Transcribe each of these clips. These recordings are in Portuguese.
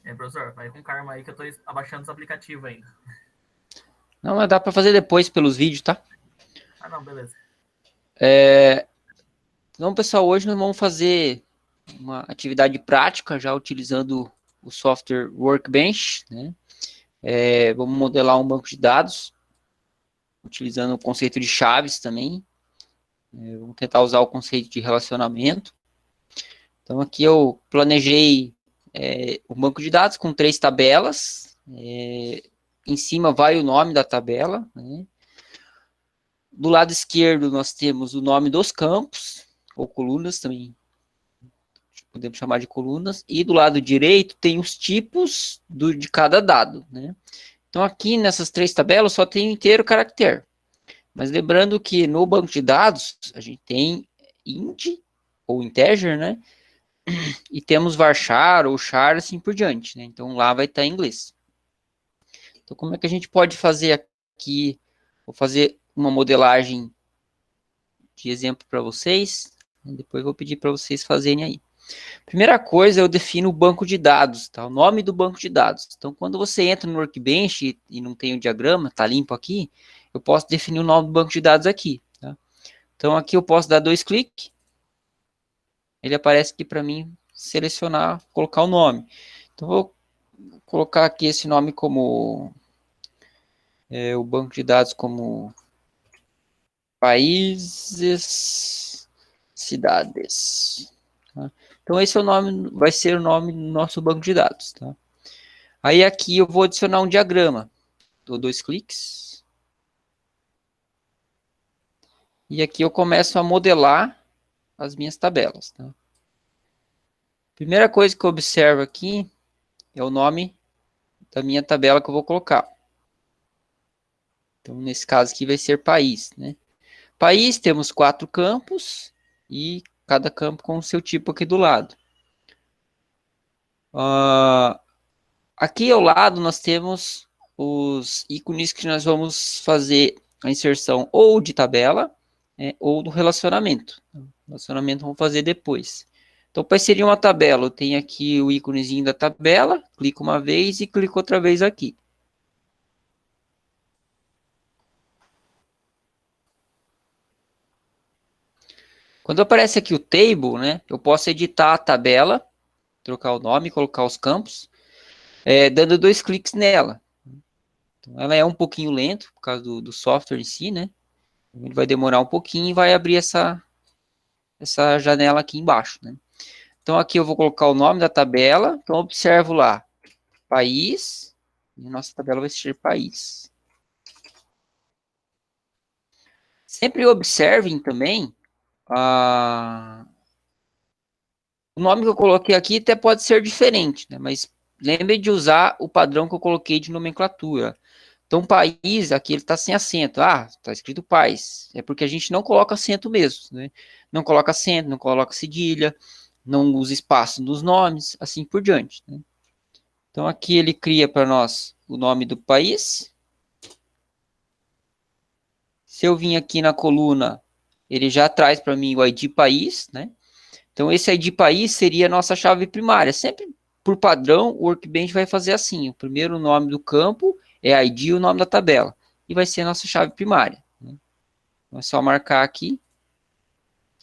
Professor, vai com calma aí que eu tô abaixando os aplicativos ainda. Não, mas dá para fazer depois pelos vídeos, tá? Ah, não, beleza. Então, pessoal, hoje nós vamos fazer uma atividade prática já utilizando o software Workbench, né? Vamos modelar um banco de dados, utilizando o conceito de chaves também. Vamos tentar usar o conceito de relacionamento. Então, aqui eu planejei um banco de dados com 3 tabelas. Em cima vai o nome da tabela, né? Do lado esquerdo nós temos o nome dos campos, ou colunas também, podemos chamar de colunas, e do lado direito tem os tipos de cada dado, né? Então aqui nessas 3 tabelas só tem o inteiro caractere, mas lembrando que no banco de dados a gente tem int, ou integer, né? E temos varchar ou char, assim por diante, né? Então lá vai estar em inglês. Então como é que a gente pode fazer aqui? Vou fazer uma modelagem de exemplo para vocês, depois vou pedir para vocês fazerem aí. Primeira coisa, eu defino o banco de dados, tá? O nome do banco de dados. Então, quando você entra no Workbench e não tem o diagrama, tá limpo aqui, eu posso definir o nome do banco de dados aqui, tá? Então, aqui eu posso dar 2 cliques, ele aparece aqui para mim selecionar, colocar o nome. Então, vou colocar aqui esse nome como o banco de dados como países, cidades. Tá? Então, esse é o nome, vai ser o nome do nosso banco de dados, tá? Aí aqui eu vou adicionar um diagrama. Dou 2 cliques. E aqui eu começo a modelar as minhas tabelas. Tá? Primeira coisa que eu observo aqui é o nome da minha tabela que eu vou colocar. Então, nesse caso aqui vai ser país. Né? País, temos 4 campos e cada campo com o seu tipo aqui do lado. Aqui ao lado nós temos os ícones que nós vamos fazer a inserção ou de tabela ou do relacionamento. O relacionamento vamos fazer depois. Então, para inserir uma tabela, eu tenho aqui o íconezinho da tabela, clico uma vez e clico outra vez aqui. Quando aparece aqui o table, né, eu posso editar a tabela, trocar o nome, colocar os campos, dando 2 cliques nela. Então, ela é um pouquinho lento, por causa do software em si, né? Ele vai demorar um pouquinho e vai abrir essa janela aqui embaixo, né? Então, aqui eu vou colocar o nome da tabela. Então, observo lá, país, e nossa tabela vai ser país. Sempre observem também o nome que eu coloquei aqui até pode ser diferente, né? Mas lembre de usar o padrão que eu coloquei de nomenclatura. Então, país, aqui ele está sem acento. Ah, está escrito país. É porque a gente não coloca acento mesmo, né? Não coloca acento, não coloca cedilha, não usa espaço nos nomes, assim por diante. Né? Então, aqui ele cria para nós o nome do país. Se eu vim aqui na coluna, ele já traz para mim o ID país, né? Então, esse ID país seria a nossa chave primária. Sempre por padrão, o Workbench vai fazer assim. O primeiro nome do campo é ID e o nome da tabela. E vai ser a nossa chave primária. Né? Então, é só marcar aqui.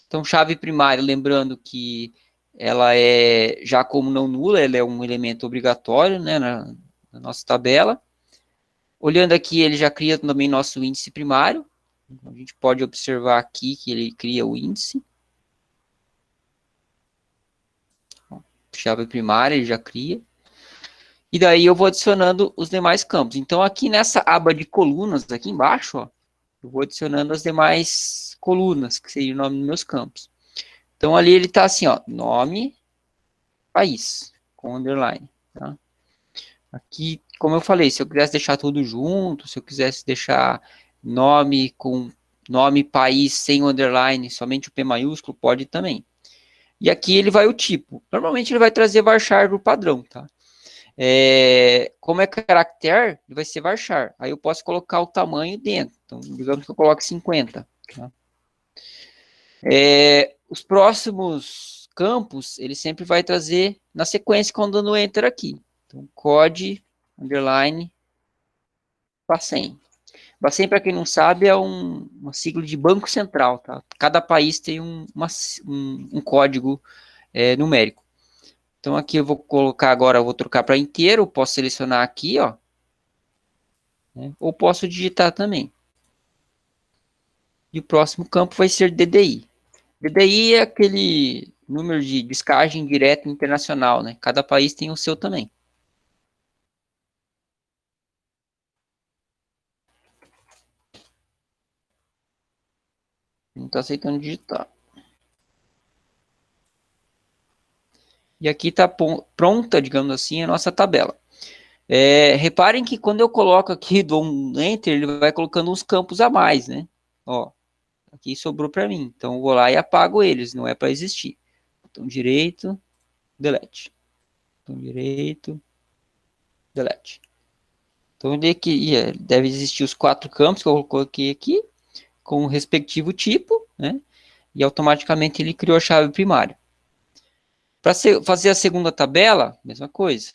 Então, chave primária, lembrando que ela é, já como não nula, ela é um elemento obrigatório, né, na nossa tabela. Olhando aqui, ele já cria também nosso índice primário. A gente pode observar aqui que ele cria o índice. Chave primária, ele já cria. E daí eu vou adicionando os demais campos. Então, aqui nessa aba de colunas, aqui embaixo, ó, eu vou adicionando as demais colunas, que seria o nome dos meus campos. Então, ali ele está assim, ó, nome, país, com underline. Tá? Aqui, como eu falei, se eu quisesse deixar tudo junto, se eu quisesse deixar nome com nome, país, sem underline, somente o P maiúsculo, pode também. E aqui ele vai o tipo. Normalmente ele vai trazer varchar do padrão, tá? Como é caractere, ele vai ser varchar. Aí eu posso colocar o tamanho dentro. Então, digamos que eu coloque 50. Tá? Os próximos campos, ele sempre vai trazer na sequência quando dando enter aqui. Então, COD, underline, Bacen. Bacen, para quem não sabe, é uma sigla de Banco Central, tá? Cada país tem um código numérico. Então, aqui eu vou colocar agora, eu vou trocar para inteiro, posso selecionar aqui, ó. Né? Ou posso digitar também. E o próximo campo vai ser DDI. DDI é aquele número de descagem direta internacional, né? Cada país tem o seu também. Não está aceitando digitar. E aqui está pronta, digamos assim, a nossa tabela. Reparem que quando eu coloco aqui, dou um Enter, ele vai colocando uns campos a mais, né? Ó, aqui sobrou para mim. Então, eu vou lá e apago eles, não é para existir. Botão direito, delete. Botão direito, delete. Então, ele aqui, deve existir os 4 campos que eu coloquei aqui, com o respectivo tipo, né? E automaticamente ele criou a chave primária. Para fazer a segunda tabela, mesma coisa.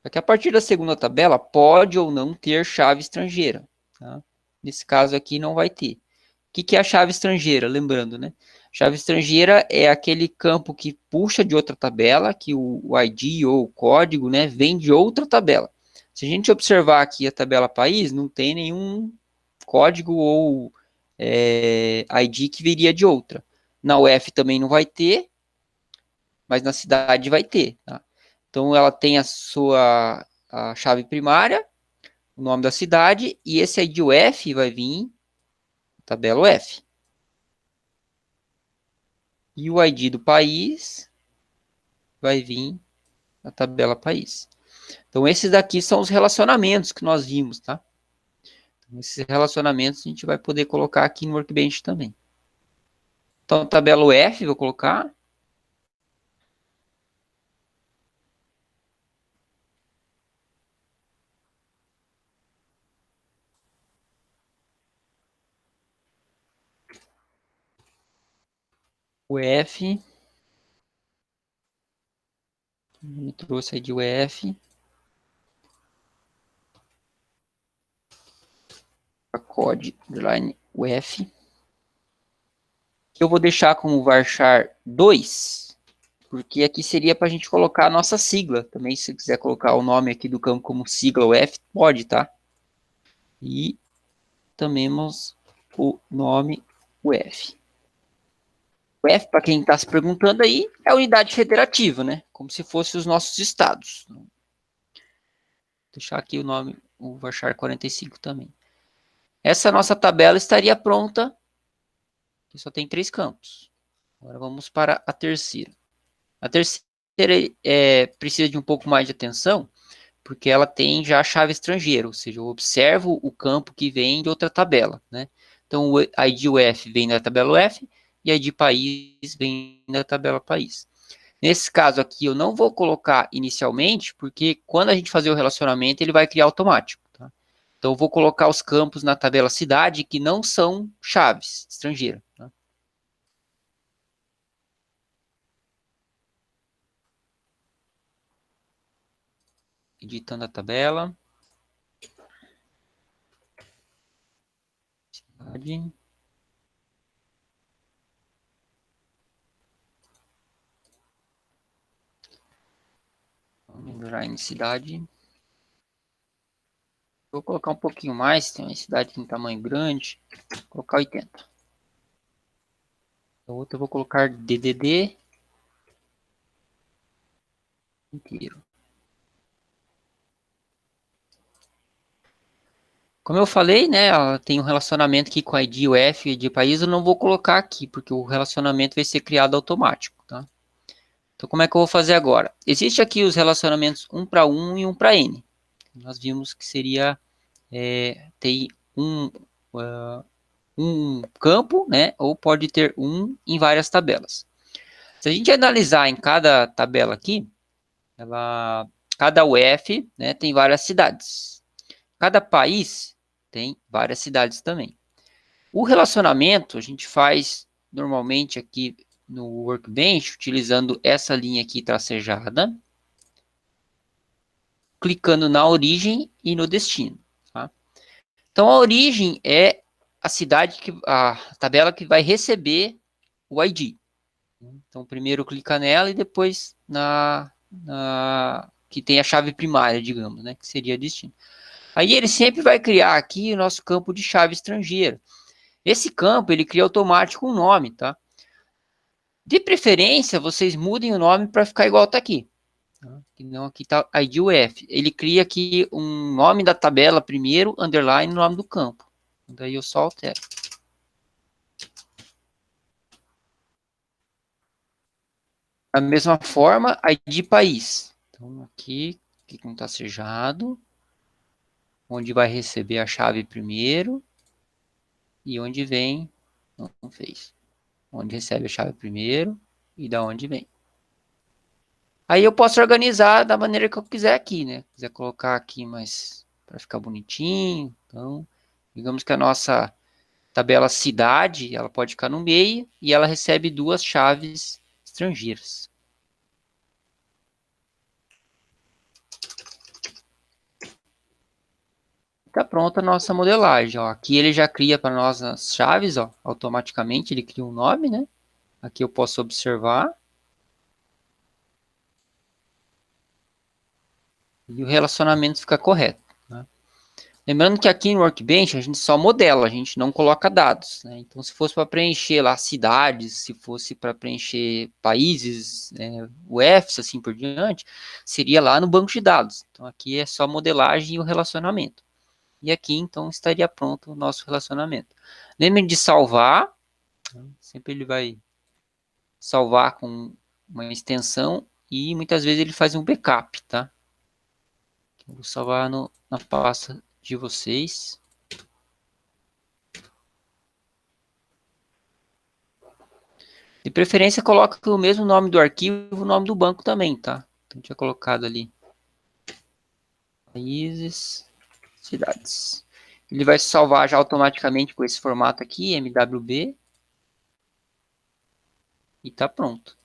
Aqui, a partir da segunda tabela, pode ou não ter chave estrangeira. Tá? Nesse caso aqui, não vai ter. O que é a chave estrangeira? Lembrando, né? Chave estrangeira é aquele campo que puxa de outra tabela, que o ID ou o código, né, vem de outra tabela. Se a gente observar aqui a tabela país, não tem nenhum código ou ID que viria de outra. Na UF também não vai ter, mas na cidade vai ter. Tá? Então, ela tem a chave primária, o nome da cidade, e esse ID UF vai vir tabela UF. E o ID do país vai vir na tabela país. Então, esses daqui são os relacionamentos que nós vimos, tá? Então, esses relacionamentos a gente vai poder colocar aqui no Workbench também. Então, tabela UF, vou colocar. UF. Me trouxe aí de UF. Code underline UF. Que eu vou deixar como varchar 2, porque aqui seria para a gente colocar a nossa sigla. Também, se quiser colocar o nome aqui do campo como sigla UF, pode, tá? E também temos o nome UF. UF, para quem está se perguntando aí, é a unidade federativa, né? Como se fosse os nossos estados. Vou deixar aqui o nome, o varchar 45 também. Essa nossa tabela estaria pronta, que só tem 3 campos. Agora vamos para a terceira. A terceira precisa de um pouco mais de atenção, porque ela tem já a chave estrangeira, ou seja, eu observo o campo que vem de outra tabela, né? Então, o ID UF vem da tabela UF e ID país vem da tabela país. Nesse caso aqui, eu não vou colocar inicialmente, porque quando a gente fazer o relacionamento, ele vai criar automático. Tá? Então, eu vou colocar os campos na tabela cidade que não são chaves estrangeira. Tá? Editando a tabela. Cidade. Vamos melhorar em cidade. Vou colocar um pouquinho mais, tem uma cidade com tamanho grande. Vou colocar 80. A outra eu vou colocar DDD inteiro. Como eu falei, né, ela tem um relacionamento aqui com a ID UF e ID país, eu não vou colocar aqui, porque o relacionamento vai ser criado automático, tá? Então, como é que eu vou fazer agora? Existe aqui os relacionamentos 1 para 1 e 1 para N. Nós vimos que seria ter um campo, né, ou pode ter um em várias tabelas. Se a gente analisar em cada tabela aqui, cada UF, né, tem várias cidades. Cada país tem várias cidades também. O relacionamento a gente faz normalmente aqui no Workbench, utilizando essa linha aqui tracejada, clicando na origem e no destino. Tá? Então, a origem é a tabela que vai receber o ID. Então, primeiro clica nela e depois que tem a chave primária, digamos, né, que seria destino. Aí ele sempre vai criar aqui o nosso campo de chave estrangeira. Esse campo, ele cria automático um nome, tá? De preferência, vocês mudem o nome para ficar igual tá aqui. Que não, aqui tá ID UF. Ele cria aqui um nome da tabela primeiro, underline, o nome do campo. Daí eu só altero. Da mesma forma, ID país. Então, aqui não está sejado. Onde vai receber a chave primeiro. E onde vem, não fez. Onde recebe a chave primeiro e da onde vem. Aí eu posso organizar da maneira que eu quiser aqui, né? Quiser colocar aqui mais para ficar bonitinho. Então, digamos que a nossa tabela cidade, ela pode ficar no meio e ela recebe duas chaves estrangeiras. Está pronta a nossa modelagem. Ó. Aqui ele já cria para nós as chaves, ó, automaticamente ele cria um nome, né? Aqui eu posso observar. E o relacionamento fica correto. Né? Lembrando que aqui no Workbench a gente só modela, a gente não coloca dados. Né? Então, se fosse para preencher lá cidades, se fosse para preencher países, né, UFs, assim por diante, seria lá no banco de dados. Então, aqui é só modelagem e o relacionamento. E aqui, então, estaria pronto o nosso relacionamento. Lembre de salvar. Sempre ele vai salvar com uma extensão e muitas vezes ele faz um backup, tá? Eu vou salvar na pasta de vocês. De preferência, coloca o mesmo nome do arquivo e o nome do banco também, tá? Então, tinha colocado ali países, cidades. Ele vai salvar já automaticamente com esse formato aqui, MWB. E tá pronto.